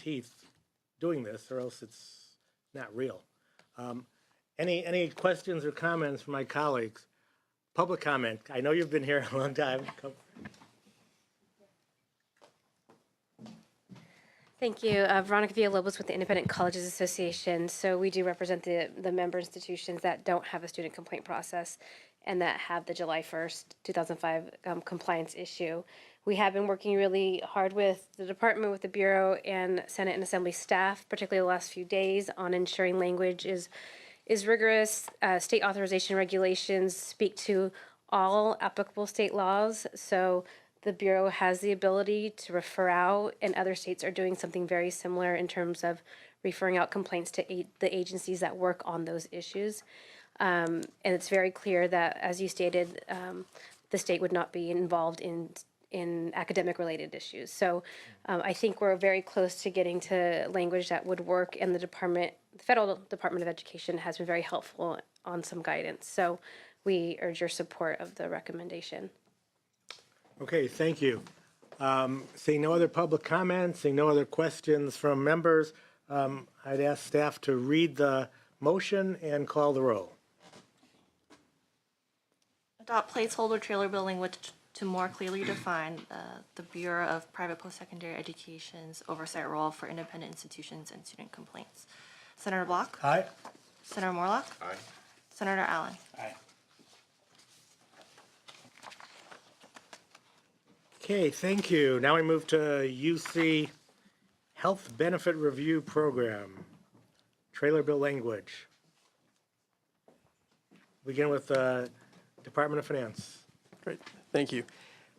teeth doing this, or else it's not real. Any questions or comments from my colleagues? Public comment. I know you've been here a long time. Thank you. Veronica Villalobos with the Independent Colleges Association. So we do represent the member institutions that don't have a student complaint process and that have the July 1st, 2005 compliance issue. We have been working really hard with the department, with the Bureau, and Senate and Assembly staff, particularly the last few days, on ensuring language is rigorous. State authorization regulations speak to all applicable state laws. So the Bureau has the ability to refer out, and other states are doing something very similar in terms of referring out complaints to the agencies that work on those issues. And it's very clear that, as you stated, the state would not be involved in academic-related issues. So I think we're very close to getting to language that would work, and the Federal Department of Education has been very helpful on some guidance. So we urge your support of the recommendation. Okay, thank you. Seeing no other public comments, seeing no other questions from members, I'd ask staff to read the motion and call the roll. Adopt placeholder trailer bill language to more clearly define the Bureau of Private Post-Secondary Education's oversight role for independent institutions and student complaints. Senator Block? Aye. Senator Morlock? Aye. Senator Allen? Aye. Okay, thank you. Now we move to UC Health Benefit Review Program, trailer bill language. Begin with Department of Finance. Great, thank you.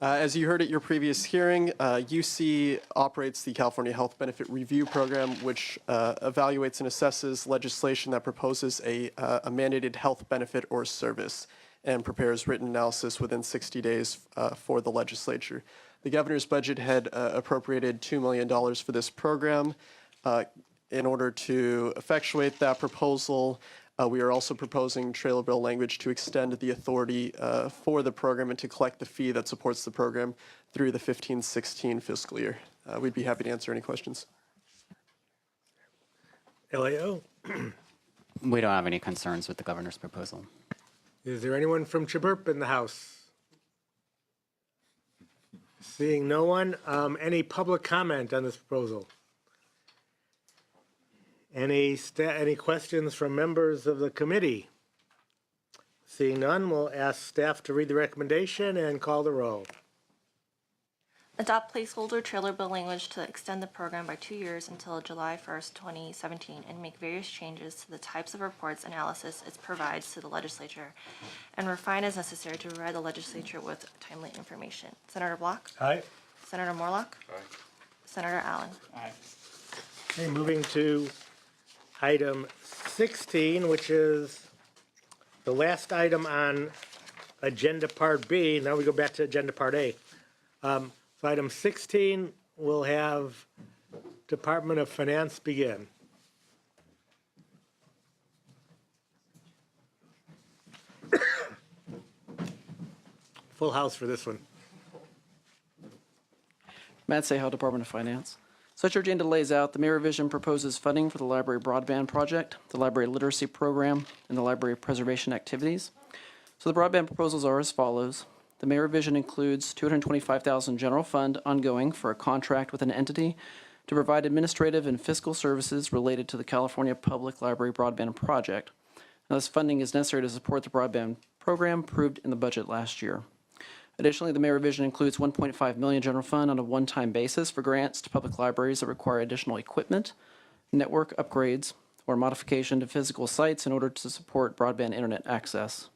As you heard at your previous hearing, UC operates the California Health Benefit Review Program, which evaluates and assesses legislation that proposes a mandated health benefit or service and prepares written analysis within 60 days for the legislature. The governor's budget had appropriated $2 million for this program. In order to effectuate that proposal, we are also proposing trailer bill language to extend the authority for the program and to collect the fee that supports the program through the 15-16 fiscal year. We'd be happy to answer any questions. LAO. We don't have any concerns with the governor's proposal. Is there anyone from Chburp in the House? Seeing no one, any public comment on this proposal? Any questions from members of the committee? Seeing none, we'll ask staff to read the recommendation and call the roll. Adopt placeholder trailer bill language to extend the program by 2 years until July 1st, 2017, and make various changes to the types of reports analysis it provides to the legislature, and refine as necessary to provide the legislature with timely information. Senator Block? Aye. Senator Morlock? Aye. Senator Allen? Aye. Okay, moving to item 16, which is the last item on agenda part B. Now we go back to agenda part A. So item 16 will have Department of Finance begin. Full house for this one. Matt Sahel, Department of Finance. Such your agenda lays out, the Mayor Revision proposes funding for the library broadband project, the library literacy program, and the library preservation activities. So the broadband proposals are as follows. The Mayor Revision includes $225,000 general fund ongoing for a contract with an entity to provide administrative and fiscal services related to the California Public Library Broadband Project. Now, this funding is necessary to support the broadband program approved in the budget last year. Additionally, the Mayor Revision includes $1.5 million general fund on a one-time basis for grants to public libraries that require additional equipment, network upgrades, or modification to physical sites in order to support broadband internet access.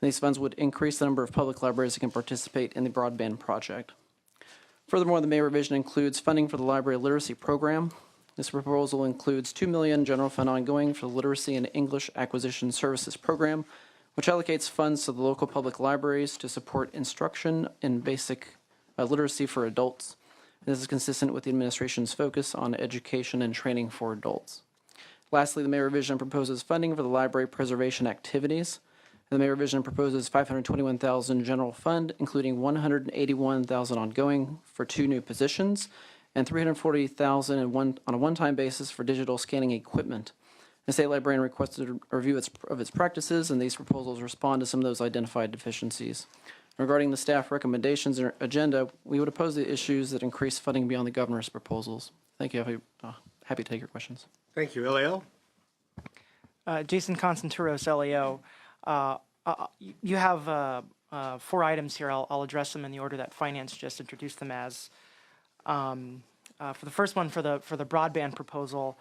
And these funds would increase the number of public libraries that can participate in the broadband project. Furthermore, the Mayor Revision includes funding for the library literacy program. This proposal includes $2 million general fund ongoing for the literacy and English acquisition services program, which allocates funds to the local public libraries to support instruction in basic literacy for adults. And this is consistent with the administration's focus on education and training for adults. Lastly, the Mayor Revision proposes funding for the library preservation activities. The Mayor Revision proposes $521,000 general fund, including $181,000 ongoing for 2 new positions and $340,000 on a one-time basis for digital scanning equipment. The state librarian requested a review of its practices, and these proposals respond to some of those identified deficiencies. Regarding the staff recommendations or agenda, we would oppose the issues that increase funding beyond the governor's proposals. Thank you. Happy to take your questions. Thank you. LAO? Jason Constanturos, LAO. You have 4 items here. I'll address them in the order that Finance just introduced them as. For the first one, for the broadband proposal,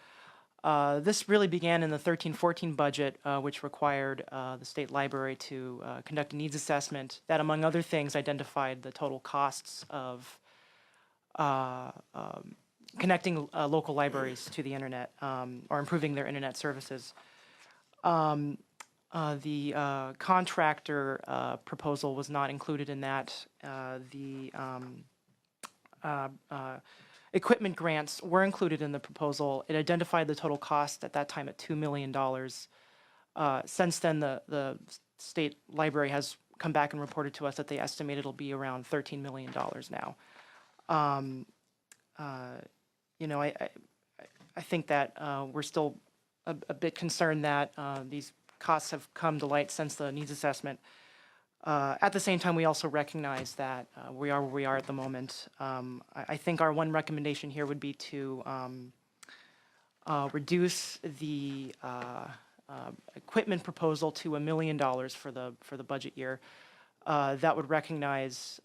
this really began in the 13-14 budget, which required the state library to conduct a needs assessment that, among other things, identified the total costs of connecting local libraries to the internet or improving their internet services. The contractor proposal was not included in that. The equipment grants were included in the proposal. It identified the total cost at that time at $2 million. Since then, the state library has come back and reported to us that they estimate it'll be around $13 million now. I think that we're still a bit concerned that these costs have come to light since the needs assessment. At the same time, we also recognize that we are where we are at the moment. I think our one recommendation here would be to reduce the equipment proposal to $1 million for the budget year. That would recognize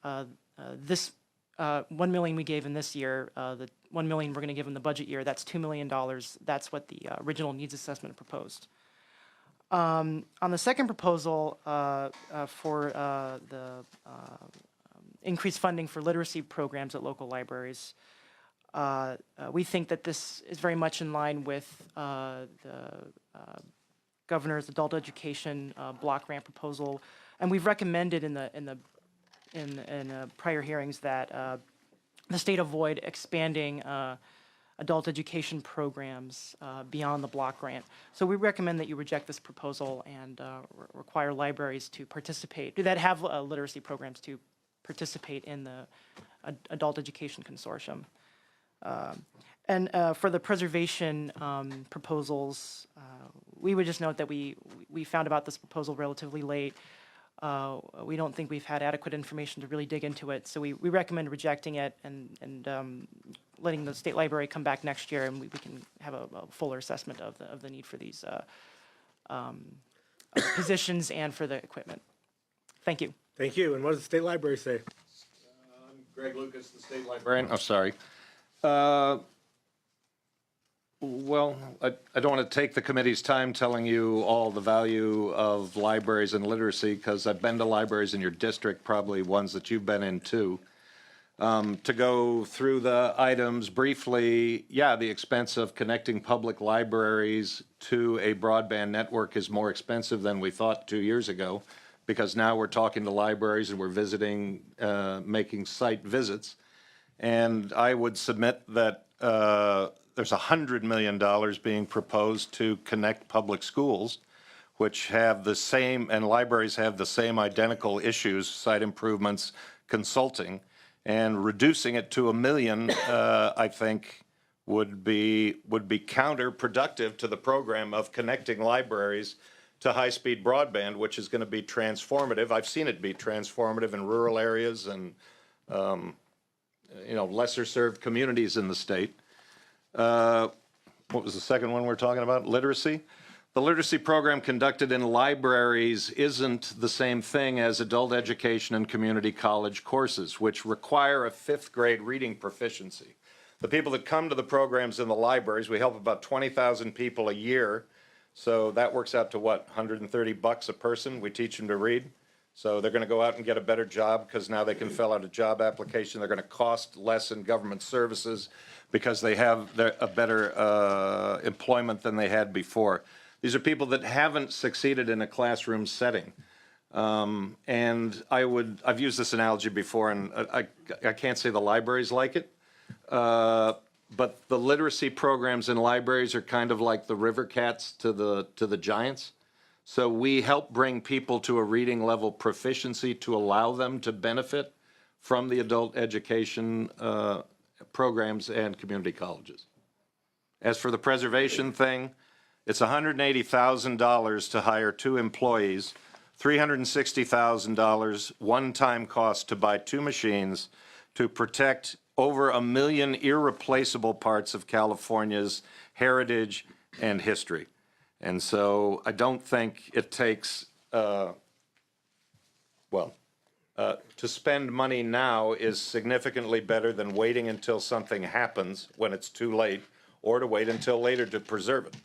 this $1 million we gave in this year, the $1 million we're going to give in the budget year. That's $2 million. That's what the original needs assessment proposed. On the second proposal for the increased funding for literacy programs at local libraries, we think that this is very much in line with the governor's adult education block grant proposal, and we've recommended in prior hearings that the state avoid expanding adult education programs beyond the block grant. So we recommend that you reject this proposal and require libraries to participate, that have literacy programs to participate in the adult education consortium. And for the preservation proposals, we would just note that we found about this proposal relatively late. We don't think we've had adequate information to really dig into it, so we recommend rejecting it and letting the state library come back next year, and we can have a fuller assessment of the need for these positions and for the equipment. Thank you. Thank you. And what does the state library say? I'm Greg Lucas, the state librarian. Oh, sorry. Well, I don't want to take the committee's time telling you all the value of libraries and literacy, because I've been to libraries in your district, probably ones that you've been in too. To go through the items briefly, yeah, the expense of connecting public libraries to a broadband network is more expensive than we thought 2 years ago, because now we're talking to libraries and we're visiting, making site visits. And I would submit that there's $100 million being proposed to connect public schools, which have the same, and libraries have the same identical issues, site improvements, consulting, and reducing it to $1 million, I think, would be counterproductive to the program of connecting libraries to high-speed broadband, which is going to be transformative. I've seen it be transformative in rural areas and lesser-served communities in the state. What was the second one we're talking about? Literacy. The literacy program conducted in libraries isn't the same thing as adult education and community college courses, which require a 5th grade reading proficiency. The people that come to the programs in the libraries, we help about 20,000 people a year. So that works out to what, $130 a person? We teach them to read. So they're going to go out and get a better job because now they can fill out a job application. They're going to cost less in government services because they have a better employment than they had before. These are people that haven't succeeded in a classroom setting. And I've used this analogy before, and I can't say the libraries like it, but the literacy programs in libraries are kind of like the river cats to the giants. So we help bring people to a reading level proficiency to allow them to benefit from the adult education programs and community colleges. As for the preservation thing, it's $180,000 to hire 2 employees, $360,000 one-time cost to buy 2 machines to protect over 1 million irreplaceable parts of California's heritage and history. And so I don't think it takes, to spend money now is significantly better than waiting until something happens when it's too late, or to wait until later to preserve it.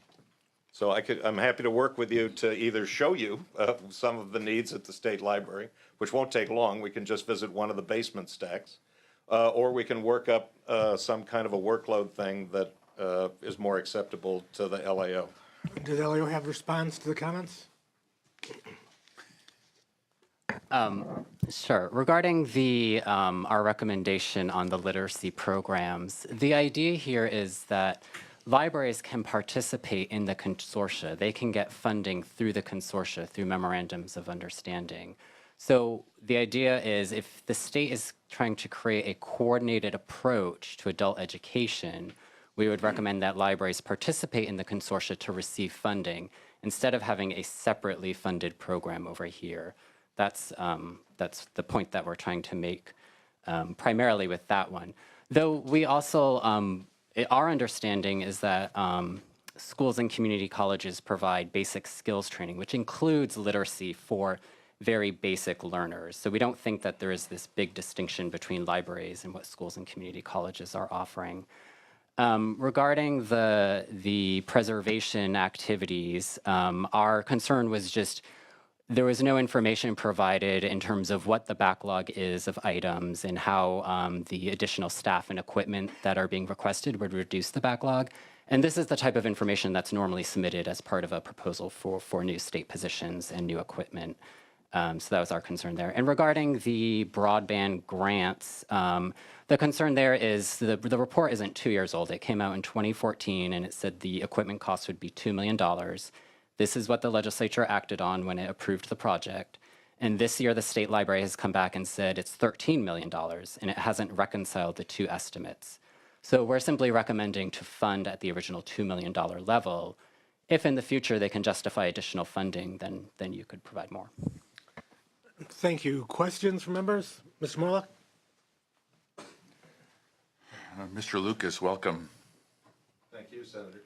So I'm happy to work with you to either show you some of the needs at the State Library, which won't take long. We can just visit one of the basement stacks. Or we can work up some kind of a workload thing that is more acceptable to the LAO. Does LAO have a response to the comments? Sure. Regarding the our recommendation on the literacy programs, the idea here is that libraries can participate in the consortia. They can get funding through the consortia, through memorandums of understanding. So the idea is if the state is trying to create a coordinated approach to adult education, we would recommend that libraries participate in the consortia to receive funding instead of having a separately funded program over here. That's the point that we're trying to make primarily with that one. Though we also, our understanding is that schools and community colleges provide basic skills training, which includes literacy for very basic learners. So we don't think that there is this big distinction between libraries and what schools and community colleges are offering. Regarding the preservation activities, our concern was just there was no information provided in terms of what the backlog is of items and how the additional staff and equipment that are being requested would reduce the backlog. And this is the type of information that's normally submitted as part of a proposal for new state positions and new equipment. So that was our concern there. And regarding the broadband grants, the concern there is the report isn't 2 years old. It came out in 2014, and it said the equipment cost would be $2 million. This is what the legislature acted on when it approved the project. And this year, the state library has come back and said it's $13 million, and it hasn't reconciled the two estimates. So we're simply recommending to fund at the original $2 million level. If in the future they can justify additional funding, then you could provide more. Thank you. Questions from members? Mr. Morlock? Mr. Lucas, welcome. Thank you, Senator.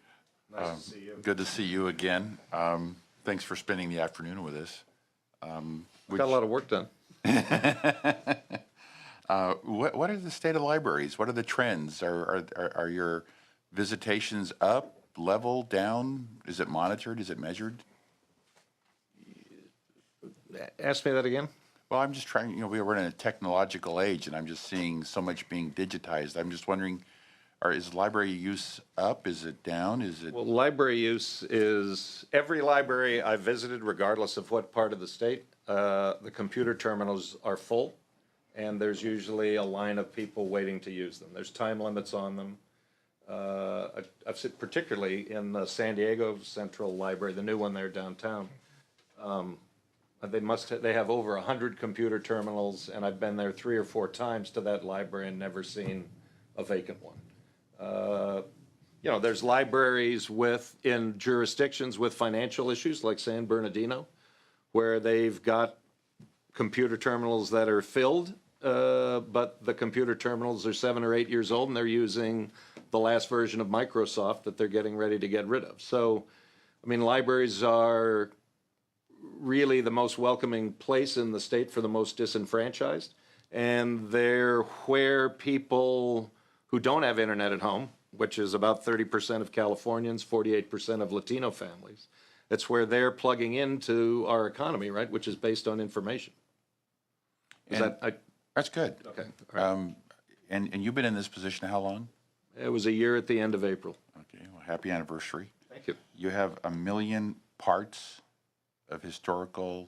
Nice to see you. Good to see you again. Thanks for spending the afternoon with us. Got a lot of work done. What are the state of libraries? What are the trends? Are your visitations up, level, down? Is it monitored? Is it measured? Ask me that again. Well, I'm just trying, we're in a technological age, and I'm just seeing so much being digitized. I'm just wondering, is library use up? Is it down? Is it? Well, library use is, every library I visited, regardless of what part of the state, the computer terminals are full, and there's usually a line of people waiting to use them. There's time limits on them. I've seen particularly in the San Diego Central Library, the new one there downtown. They have over 100 computer terminals, and I've been there 3 or 4 times to that library and never seen a vacant one. There's libraries in jurisdictions with financial issues like San Bernardino, where they've got computer terminals that are filled, but the computer terminals are 7 or 8 years old, and they're using the last version of Microsoft that they're getting ready to get rid of. So, libraries are really the most welcoming place in the state for the most disenfranchised, and they're where people who don't have internet at home, which is about 30% of Californians, 48% of Latino families, it's where they're plugging into our economy, right, which is based on information. That's good. Okay. All right. And you've been in this position how long? It was a year at the end of April. Okay, well, happy anniversary. Thank you. You have 1 million parts of historical,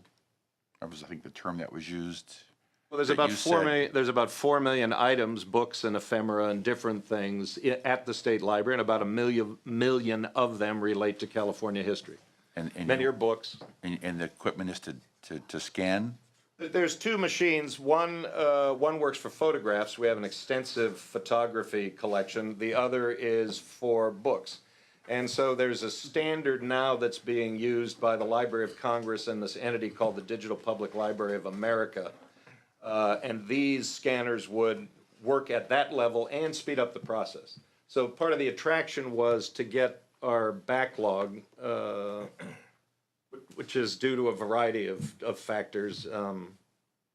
that was, I think, the term that was used. Well, there's about 4 million items, books and ephemera and different things at the state library, and about 1 million of them relate to California history. And Many are books. And the equipment is to scan There's two machines. One works for photographs. We have an extensive photography collection. The other is for books. And so there's a standard now that's being used by the Library of Congress and this entity called the Digital Public Library of America. And these scanners would work at that level and speed up the process. So part of the attraction was to get our backlog, which is due to a variety of factors,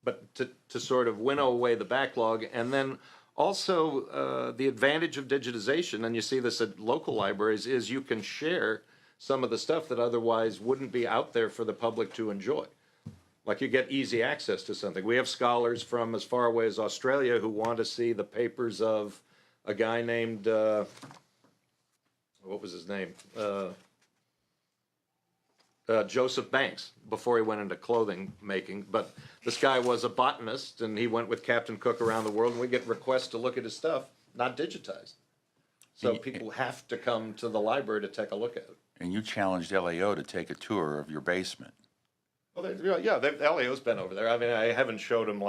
but to sort of winnow away the backlog. And then also the advantage of digitization, and you see this at local libraries, is you can share some of the stuff that otherwise wouldn't be out there for the public to enjoy. Like you get easy access to something. We have scholars from as far away as Australia who want to see the papers of a guy named, what was his name? Joseph Banks, before he went into clothing making. But this guy was a botanist, and he went with Captain Cook around the world, and we get requests to look at his stuff, not digitized. So people have to come to the library to take a look at it. And you challenged LAO to take a tour of your basement. Well, LAO's been over there. I mean, I haven't showed him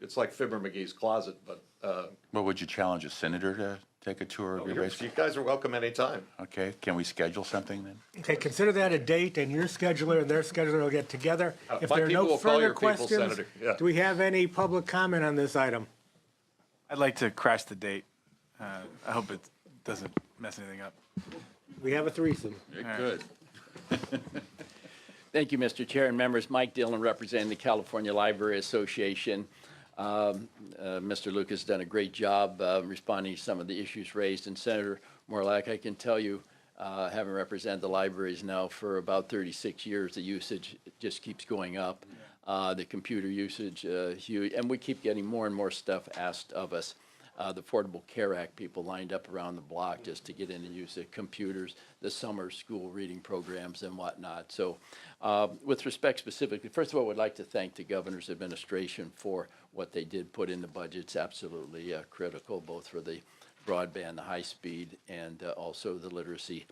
it's like Fibber McGee's closet, but. Well, would you challenge a senator to take a tour of your You basement? guys are welcome anytime. Okay, can we schedule something then? Okay, consider that a date, and your scheduler and their scheduler will get together. If my there are people no will call further your people, questions, Senator. Yeah. do we have any public comment on this item? I'd like to crash the date. I hope it doesn't mess anything up. We have a threesome. Good. Thank you, Mr. Chair and members. Mike Dillon, representing the California Library Association. Mr. Lucas has done a great job responding to some of the issues raised. And Senator Morlack, I can tell you, having represented the libraries now for about 36 years, the usage just keeps going up. The computer usage, huge, and we keep getting more and more stuff asked of us. The Affordable Care Act people lined up around the block just to get in and use the computers, the summer school reading programs and whatnot. So with respect specifically, first of all, I would like to thank the governor's administration for what they did put in the budget. It's absolutely critical, both for the broadband, the high speed, and also the literacy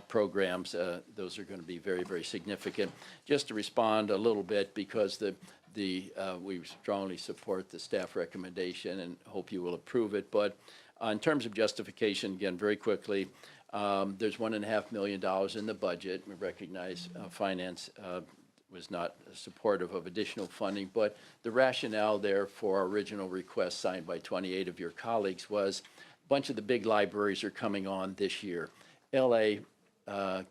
programs. Those are going to be very, very significant. Just to respond a little bit, because we strongly support the staff recommendation and hope you will approve it. But in terms of justification, again, very quickly, there's $1.5 million in the budget. We recognize finance was not supportive of additional funding, but the rationale there for our original request signed by 28 of your colleagues was a bunch of the big libraries are coming on this year. LA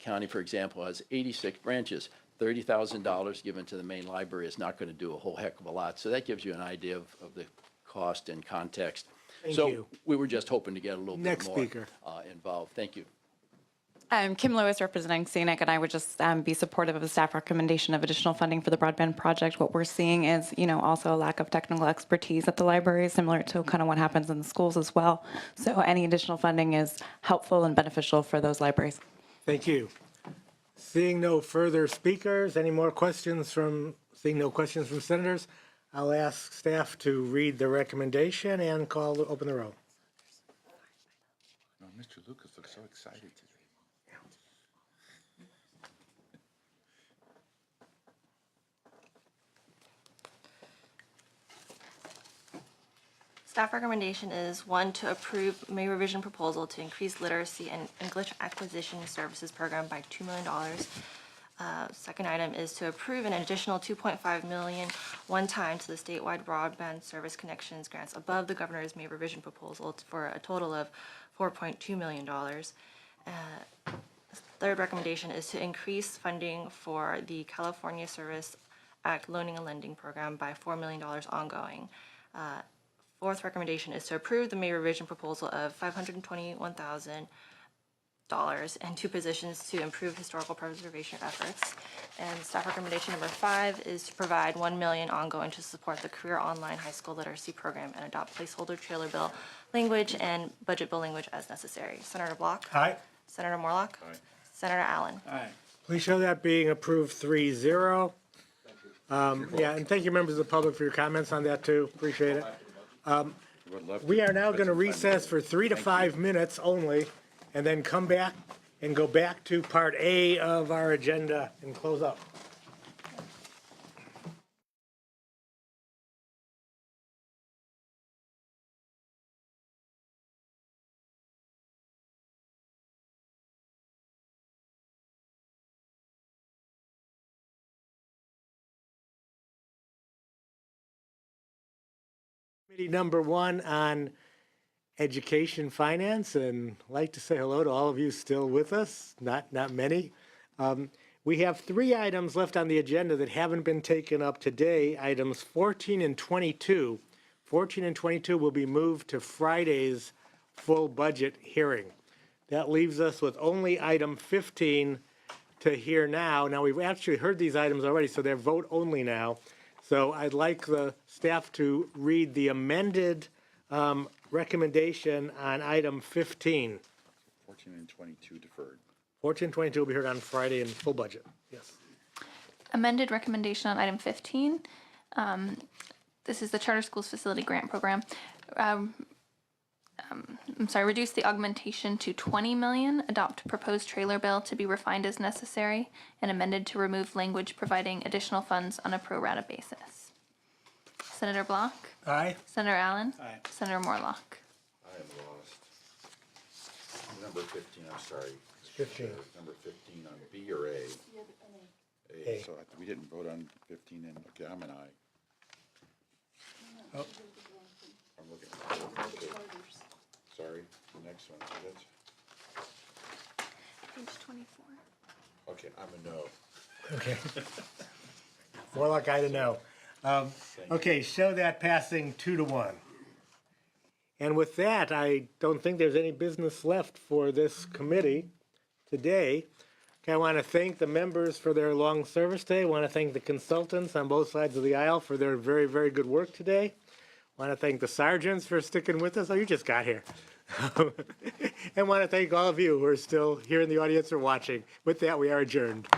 County, for example, has 86 branches. $30,000 given to the main library is not going to do a whole heck of a lot. So that gives you an idea of the cost and context. Thank So you. we were just hoping to get a little Next bit more speaker. involved. Thank you. Kim Lewis representing scenic, and I would just be supportive of the staff recommendation of additional funding for the broadband project. What we're seeing is, also a lack of technical expertise at the library, similar to kind of what happens in the schools as well. So any additional funding is helpful and beneficial for those libraries. Thank you. Seeing no further speakers, seeing no questions from senators, I'll ask staff to read the recommendation and open the roll. Oh, Mr. Lucas looks so excited today. Staff recommendation is 1, to approve May revision proposal to increase literacy and English acquisition services program by $2 million. Second item is to approve an additional $2.5 million one time to the statewide broadband service connections grants above the governor's May revision proposal for a total of $4.2 million. Third recommendation is to increase funding for the California Service Act Loaning and Lending Program by $4 million ongoing. Fourth recommendation is to approve the May revision proposal of $521,000 and 2 positions to improve historical preservation efforts. And staff recommendation number 5 is to provide $1 million ongoing to support the Career Online High School Literacy Program and adopt placeholder trailer bill language and budget bill language as necessary. Senator Block? Aye. Senator Morlock? Aye. Senator Allen? Aye. Please show that being approved 3-0. Yeah, and thank you, members of the public, for your comments on that too. Appreciate it. We are now going to recess for 3 to 5 minutes only, and then come back and go back to Part A of our agenda and close up. Committee number 1 on education finance, and I'd like to say hello to all of you still with us, not many. We have 3 items left on the agenda that haven't been taken up today, items 14 and 22. 14 and 22 will be moved to Friday's full budget hearing. That leaves us with only item 15 to hear now. Now, we've actually heard these items already, so they're vote only now. So I'd like the staff to read the amended recommendation on item 15. 14 and 22 deferred. 14 and 22 will be heard on Friday in full budget. Yes. Amended recommendation on item 15. This is the Charter Schools Facility Grant Program. Reduce the augmentation to 20 million, adopt proposed trailer bill to be refined as necessary, and amended to remove language providing additional funds on a pro rata basis. Senator Block? Aye. Senator Allen? Aye. Senator Morlock? I am lost. Number 15, I'm sorry. 15. Number 15 on B or A? A. So we didn't vote on 15 and, okay, I'm an I. Oh. I'm looking. Okay. Sorry, the next one. So that's, Page 24. okay, I'm a no. Okay. More like I don't know. Okay, show that passing 2-1. And with that, I don't think there's any business left for this committee today. Okay, I want to thank the members for their long service today. I want to thank the consultants on both sides of the aisle for their very, very good work today. I want to thank the sergeants for sticking with us. Oh, you just got here. And want to thank all of you who are still here in the audience or watching. With that, we are adjourned.